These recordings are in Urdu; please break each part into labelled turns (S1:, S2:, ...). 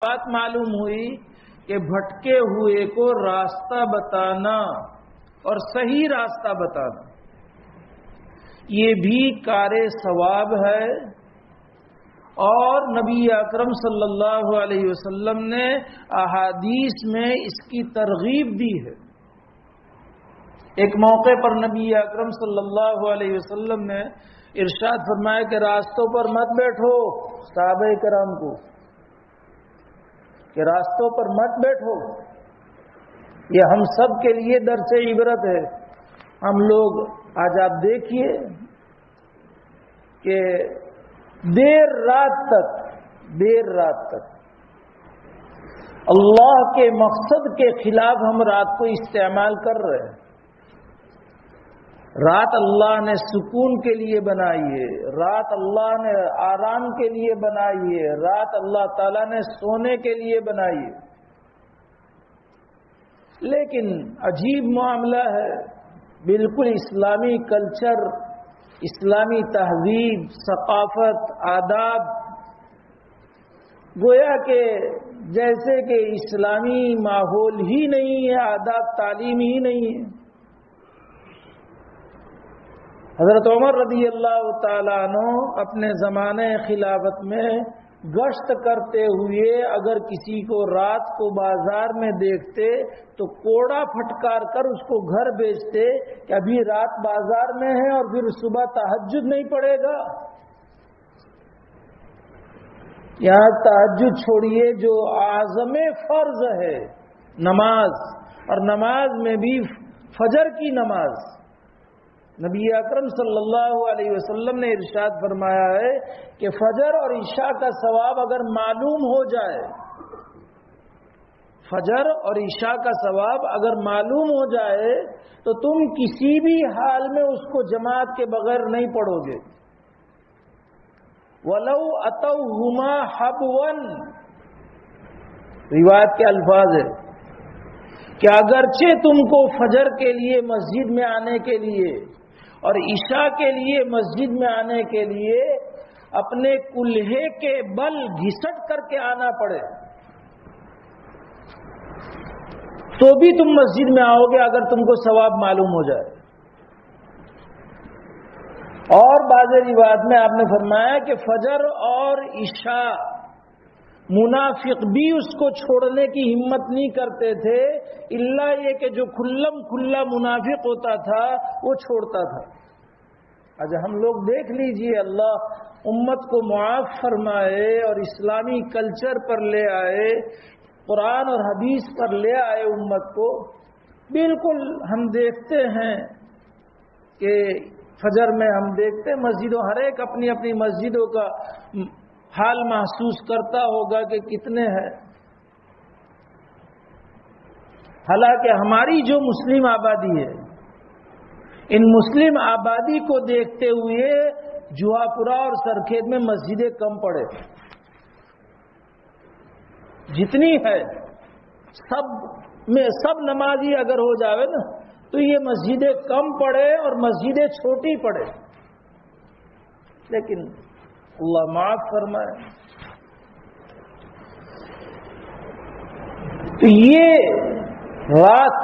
S1: بات معلوم ہوئی کہ بھٹکے ہوئے کو راستہ بتانا اور صحیح راستہ بتانا یہ بھی کار ثواب ہے، اور نبی اکرم صلی اللہ علیہ وسلم نے احادیث میں اس کی ترغیب دی ہے۔ ایک موقع پر نبی اکرم صلی اللہ علیہ وسلم نے ارشاد فرمایا کہ راستوں پر مت بیٹھو، صحابہ کرام کو کہ راستوں پر مت بیٹھو۔ یہ ہم سب کے لیے درس عبرت ہے۔ ہم لوگ آج آپ دیکھیے کہ دیر رات تک اللہ کے مقصد کے خلاف ہم رات کو استعمال کر رہے ہیں۔ رات اللہ نے سکون کے لیے بنائی ہے، رات اللہ نے آرام کے لیے بنائی ہے، رات اللہ تعالیٰ نے سونے کے لیے بنائی ہے۔ لیکن عجیب معاملہ ہے، بالکل اسلامی کلچر، اسلامی تہذیب، ثقافت، آداب گویا کہ جیسے کہ اسلامی ماحول ہی نہیں ہے، آداب تعلیم ہی نہیں ہے۔ حضرت عمر رضی اللہ تعالیٰ عنہ اپنے زمانے خلافت میں گشت کرتے ہوئے اگر کسی کو رات کو بازار میں دیکھتے تو کوڑا پھٹکار کر اس کو گھر بھیجتے کہ ابھی رات بازار میں ہے اور پھر صبح تہجد نہیں پڑے گا۔ یہاں تہجد چھوڑیے، جو اعظم فرض ہے نماز، اور نماز میں بھی فجر کی نماز، نبی اکرم صلی اللہ علیہ وسلم نے ارشاد فرمایا ہے کہ فجر اور عشاء کا ثواب اگر معلوم ہو جائے، فجر اور عشاء کا ثواب اگر معلوم ہو جائے تو تم کسی بھی حال میں اس کو جماعت کے بغیر نہیں پڑھو گے۔ وَلَوْ أَتَوْهُمَا حَبْوًا، روایت کے الفاظ ہے کہ اگرچہ تم کو فجر کے لیے مسجد میں آنے کے لیے اور عشاء کے لیے مسجد میں آنے کے لیے اپنے کلہے کے بل گھسٹ کر کے آنا پڑے تو بھی تم مسجد میں آؤ گے اگر تم کو ثواب معلوم ہو جائے۔ اور بعض روایت میں آپ نے فرمایا کہ فجر اور عشاء منافق بھی اس کو چھوڑنے کی ہمت نہیں کرتے تھے، الا یہ کہ جو کھلا منافق ہوتا تھا وہ چھوڑتا تھا۔ آج ہم لوگ دیکھ لیجئے، اللہ امت کو معاف فرمائے اور اسلامی کلچر پر لے آئے، قرآن اور حدیث پر لے آئے امت کو۔ بالکل ہم دیکھتے ہیں کہ فجر میں ہم دیکھتے ہیں مسجدوں، ہر ایک اپنی اپنی مسجدوں کا حال محسوس کرتا ہوگا کہ کتنے ہیں۔ حالانکہ ہماری جو مسلم آبادی ہے، ان مسلم آبادی کو دیکھتے ہوئے جوہا پورا اور سرکھیت میں مسجدیں کم پڑے، جتنی ہے سب نمازی اگر ہو جاوے نا تو یہ مسجدیں کم پڑے اور مسجدیں چھوٹی پڑے۔ لیکن اللہ معاف فرمائے، تو یہ رات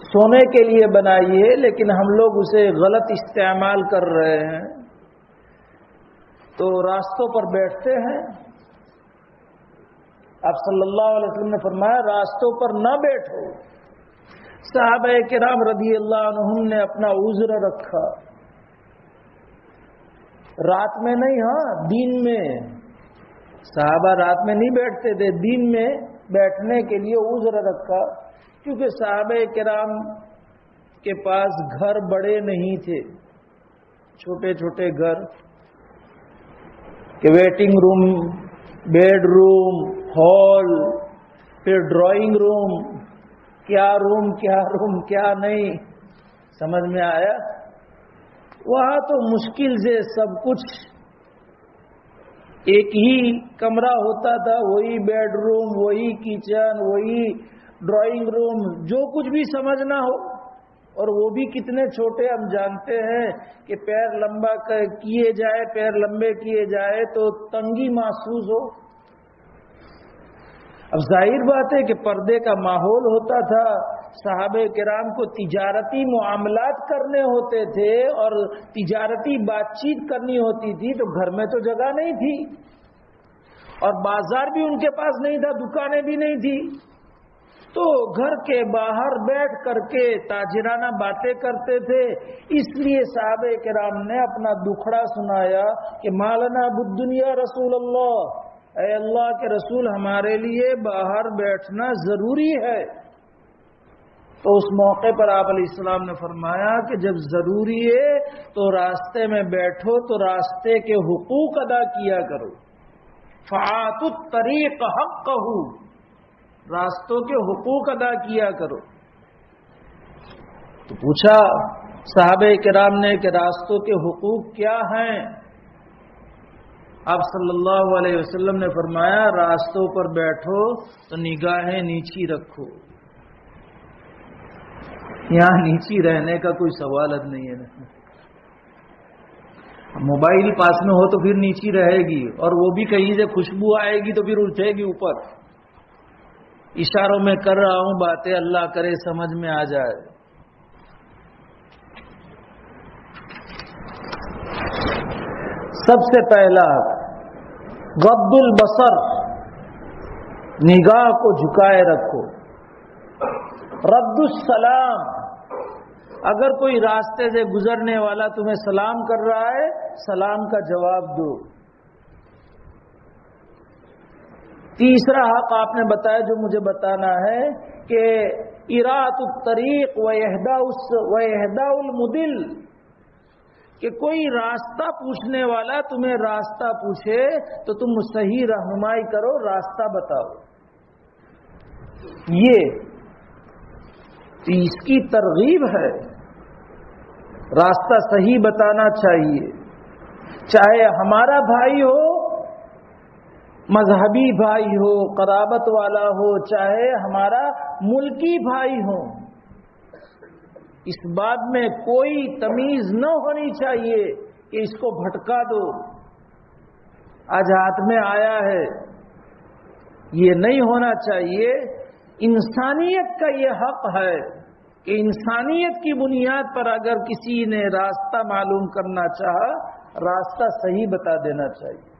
S1: سونے کے لیے بنائی ہے، لیکن ہم لوگ اسے غلط استعمال کر رہے ہیں، تو راستوں پر بیٹھتے ہیں۔ آپ صلی اللہ علیہ وسلم نے فرمایا راستوں پر نہ بیٹھو۔ صحابہ کرام رضی اللہ عنہم نے اپنا عذر رکھا، رات میں نہیں، ہاں دن میں۔ صحابہ رات میں نہیں بیٹھتے تھے، دن میں بیٹھنے کے لیے عذر رکھا، کیونکہ صحابہ کرام کے پاس گھر بڑے نہیں تھے، چھوٹے چھوٹے گھر، کہ waiting room, bed room, hall, پھر ڈرائنگ روم، کیا نہیں، سمجھ میں آیا؟ وہاں تو مشکل سے سب کچھ ایک ہی کمرہ ہوتا تھا، وہی بیڈ روم، وہی کچن، وہی ڈرائنگ روم، جو کچھ بھی سمجھنا ہو، اور وہ بھی کتنے چھوٹے ہم جانتے ہیں کہ پیر لمبا کیے جائے، پیر لمبے کیے جائے تو تنگی محسوس ہو۔ اب ظاہر بات ہے کہ پردے کا ماحول ہوتا تھا، صحابہ کرام کو تجارتی معاملات کرنے ہوتے تھے اور تجارتی بات چیت کرنی ہوتی تھی، تو گھر میں تو جگہ نہیں تھی اور بازار بھی ان کے پاس نہیں تھا، دکانیں بھی نہیں تھی، تو گھر کے باہر بیٹھ کر کے تاجرانہ باتیں کرتے تھے۔ اس لیے صحابہ کرام نے اپنا دکھڑا سنایا کہ مالنا بالدنیا رسول اللہ، اے اللہ کے رسول ہمارے لیے باہر بیٹھنا ضروری ہے۔ تو اس موقع پر آپ علیہ السلام نے فرمایا کہ جب ضروری ہے تو راستے میں بیٹھو تو راستے کے حقوق ادا کیا کرو، فآتوا الطریق حقہ، راستوں کے حقوق ادا کیا کرو۔ تو پوچھا صحابہ کرام نے کہ راستوں کے حقوق کیا ہیں؟ آپ صلی اللہ علیہ وسلم نے فرمایا راستوں پر بیٹھو تو نگاہیں نیچی رکھو۔ یہاں نیچی رہنے کا کوئی سوال نہیں ہے، موبائل پاس میں ہو تو پھر نیچی رہے گی، اور وہ بھی کہیں سے خوشبو آئے گی تو پھر اٹھے گی اوپر۔ اشاروں میں کر رہا ہوں باتیں، اللہ کرے سمجھ میں آ جائے۔ سب سے پہلا غض البصر، نگاہ کو جھکائے رکھو۔ رد السلام، اگر کوئی راستے سے گزرنے والا تمہیں سلام کر رہا ہے، سلام کا جواب دو۔ تیسرا حق آپ نے بتایا جو مجھے بتانا ہے کہ اراۃ الطریق واہداء المدل، کہ کوئی راستہ پوچھنے والا تمہیں راستہ پوچھے تو تم صحیح رہنمائی کرو، راستہ بتاؤ۔ یہ اس کی ترغیب ہے، راستہ صحیح بتانا چاہیے، چاہے ہمارا بھائی ہو، مذہبی بھائی ہو، قرابت والا ہو، چاہے ہمارا ملکی بھائی ہو، اس بات میں کوئی تمیز نہ ہونی چاہیے کہ اس کو بھٹکا دو، آج ہاتھ میں آیا ہے، یہ نہیں ہونا چاہیے۔ انسانیت کا یہ حق ہے کہ انسانیت کی بنیاد پر اگر کسی نے راستہ معلوم کرنا چاہا، راستہ صحیح بتا دینا چاہیے۔